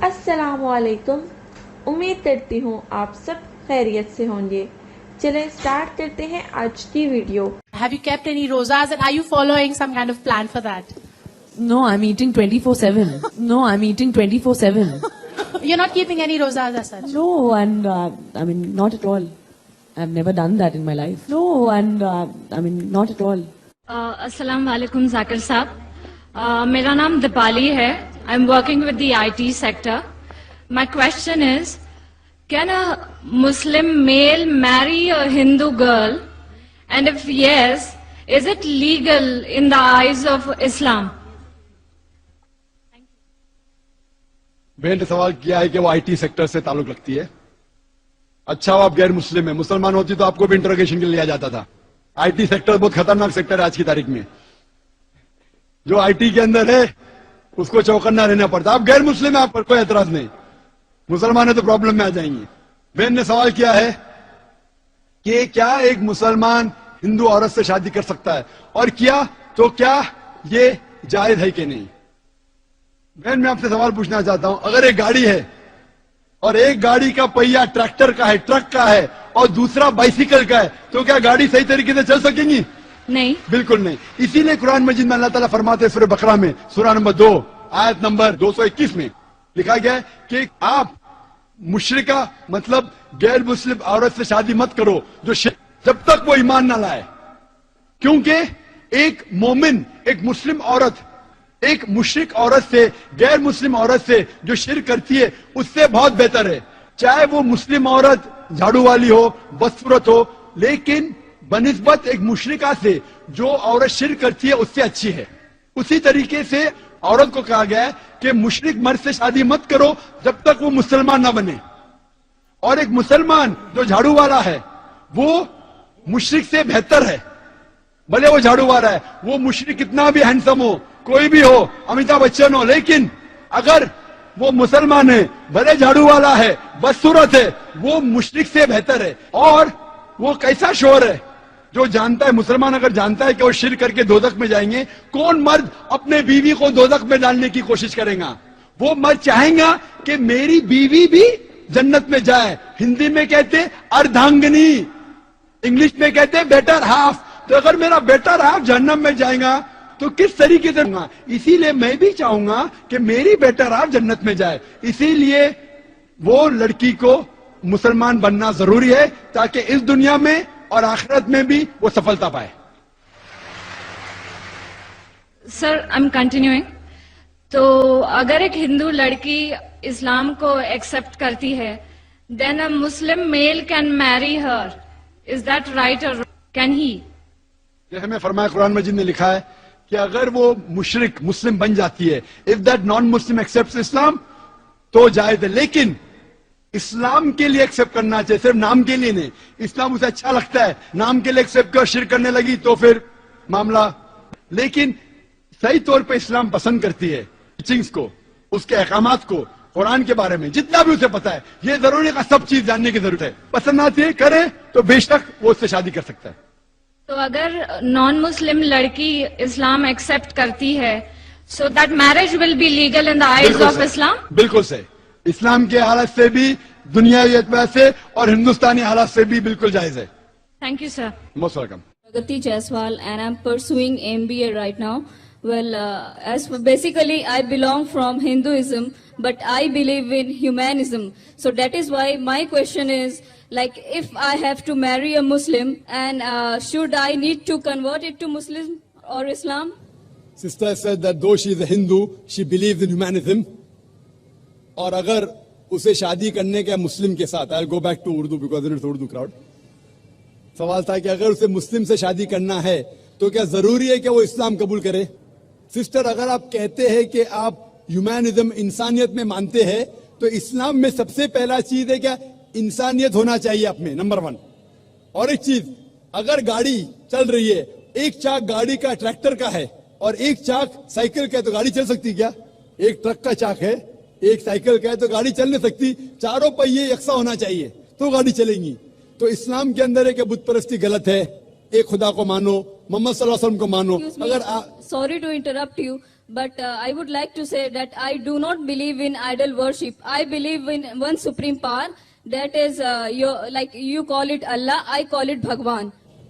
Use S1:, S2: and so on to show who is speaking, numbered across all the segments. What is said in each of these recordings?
S1: السلام علیکم، امید کرتی ہوں آپ سب خیریت سے ہوں گے۔ چلیں سٹارٹ کرتے ہیں آج کی video.
S2: Have you kept any rozas and are you following some kind of plan for that?
S3: No, I'm eating 24/7. No, I'm eating 24/7.
S2: You're not keeping any rozas as such?
S3: No, and I mean, not at all. I've never done that in my life. No, and I mean, not at all.
S4: السلام علیکم ذاکر صاحب، میرا نام دیپالی ہے. I am working with the IT sector. My question is, can a Muslim male marry a Hindu girl? And if yes, is it legal in the eyes of Islam?
S5: بہن نے سوال کیا ہے کہ وہ IT سیکٹر سے تعلق رکھتی ہے. اچھا وہ آپ غیر مسلم ہیں، مسلمان ہوتی تو آپ کو بھی انٹروگیشن کے لیے لیا جاتا تھا. IT سیکٹر بہت خطرناک سیکٹر ہے آج کی تاریخ میں. جو IT کے اندر ہے اس کو چوکنا رہنا پڑتا. آپ غیر مسلم ہیں، آپ پر کوئی اعتراض نہیں، مسلمان ہے تو پرابلم میں آ جائیں گے. بہن نے سوال کیا ہے کہ کیا ایک مسلمان ہندو عورت سے شادی کر سکتا ہے، اور کیا تو کیا یہ جائز ہے کہ نہیں. بہن میں آپ سے سوال پوچھنا چاہتا ہوں، اگر ایک گاڑی ہے اور ایک گاڑی کا پہیا ٹریکٹر کا ہے، ٹرک کا ہے، اور دوسرا بائسیکل کا ہے، تو کیا گاڑی صحیح طریقے سے چل سکیں گی؟
S4: نہیں.
S5: بالکل نہیں. اسی لیے قرآن مجید میں اللہ تعالیٰ فرماتے ہیں سورہ بقرہ میں سورہ نمبر 2 آیت نمبر 221 میں لکھا گیا ہے کہ آپ مشرکہ مطلب غیر مسلم عورت سے شادی مت کرو جو جب تک وہ ایمان نہ لائے، کیونکہ ایک مومن، ایک مسلم عورت ایک مشرک عورت سے، غیر مسلم عورت سے جو شرک کرتی ہے اس سے بہت بہتر ہے. چاہے وہ مسلم عورت جھاڑو والی ہو، بدصورت ہو، لیکن بنسبت ایک مشرکہ سے جو عورت شرک کرتی ہے اس سے اچھی ہے. اسی طریقے سے عورت کو کہا گیا ہے کہ مشرک مرد سے شادی مت کرو جب تک وہ مسلمان نہ بنے. اور ایک مسلمان جو جھاڑو والا ہے وہ مشرک سے بہتر ہے. بھلے وہ جھاڑو والا ہے، وہ مشرک کتنا بھی ہینڈسم ہو، کوئی بھی ہو، امیتابھ بچن ہو، لیکن اگر وہ مسلمان ہے، بھلے جھاڑو والا ہے، بدصورت ہے، وہ مشرک سے بہتر ہے. اور وہ کیسا شوہر ہے جو جانتا ہے، مسلمان اگر جانتا ہے کہ وہ شرک کر کے دوزخ میں جائیں گے، کون مرد اپنے بیوی کو دوزخ میں ڈالنے کی کوشش کرے گا؟ وہ مرد چاہیں گا کہ میری بیوی بھی جنت میں جائے. ہندی میں کہتے ہیں اردھانگنی، انگلش میں کہتے ہیں بیٹر ہاف. تو اگر میرا بیٹر ہاف جہنم میں جائے گا تو کس طریقے سے ہوں گا؟ اسی لیے میں بھی چاہوں گا کہ میری بیٹر ہاف جنت میں جائے. اسی لیے وہ لڑکی کو مسلمان بننا ضروری ہے تاکہ اس دنیا میں اور آخرت میں بھی وہ سفلتا پائے.
S4: سر آئی ایم کنٹینیوئنگ. تو اگر ایک ہندو لڑکی اسلام کو ایکسپٹ کرتی ہے، دین اے مسلم میل کین میری ہر. از دیٹ رائٹ اور کین ہی؟
S5: جیسے میں فرمایا قرآن مجید نے لکھا ہے کہ اگر وہ مشرک مسلم بن جاتی ہے، if that non-Muslim accepts Islam تو جائز ہے، لیکن اسلام کے لیے ایکسپٹ کرنا چاہیے، صرف نام کے لیے نہیں. اسلام اسے اچھا لگتا ہے، نام کے لیے ایکسپٹ کر شرک کرنے لگی تو پھر معاملہ. لیکن صحیح طور پہ اسلام پسند کرتی ہے ٹیچنگز کو، اس کے احکامات کو، قرآن کے بارے میں جتنا بھی اسے پتا ہے. یہ ضروری ہے کہ سب چیز جاننے کی ضرورت ہے. پسند آتی ہے کرے تو بے شک وہ اس سے شادی کر سکتا ہے.
S4: تو اگر نان مسلم لڑکی اسلام ایکسپٹ کرتی ہے، so that marriage will be legal in the eyes of Islam?
S5: بالکل صحیح. اسلام کے حالت سے بھی، دنیاوی اعتبار سے اور ہندوستانی حالات سے بھی بالکل جائز ہے.
S4: Thank you sir.
S5: Most welcome.
S6: Pragati Jaiswal, and I'm pursuing MBA right now. Well, basically I belong from Hinduism, but I believe in humanism. So that is why my question is, like, if I have to marry a Muslim, and should I need to convert it to Muslim or Islam?
S5: Sister said that though she is a Hindu, she believes in humanism. اور اگر اسے شادی کرنے کے مسلم کے ساتھ، I'll go back to Urdu because it's Urdu crowd. سوال تھا کہ اگر اسے مسلم سے شادی کرنا ہے تو کیا ضروری ہے کہ وہ اسلام قبول کرے؟ سسٹر، اگر آپ کہتے ہیں کہ آپ ہیومنزم، انسانیت میں مانتے ہیں، تو اسلام میں سب سے پہلا چیز ہے کیا؟ انسانیت ہونا چاہیے آپ میں، نمبر 1. اور ایک چیز، اگر گاڑی چل رہی ہے، ایک چاک گاڑی کا ٹریکٹر کا ہے اور ایک چاک سائیکل کا ہے، تو گاڑی چل سکتی کیا؟ ایک ٹرک کا چاک ہے، ایک سائیکل کا ہے، تو گاڑی چل نہیں سکتی. چاروں پہیے یکساں ہونا چاہیے تو گاڑی چلیں گی. تو اسلام کے اندر ہے کہ بت پرستی غلط ہے، ایک خدا کو مانو، محمد صلی اللہ علیہ وسلم کو مانو. اگر
S6: sorry to interrupt you, But I would like to say that I do not believe in idol worship. I believe in one supreme power. That is, like you call it Allah, I call it Bhagwan.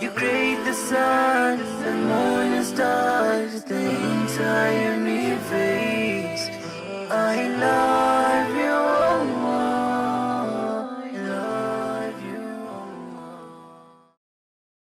S7: You create the sun, the moon, and stars, the entire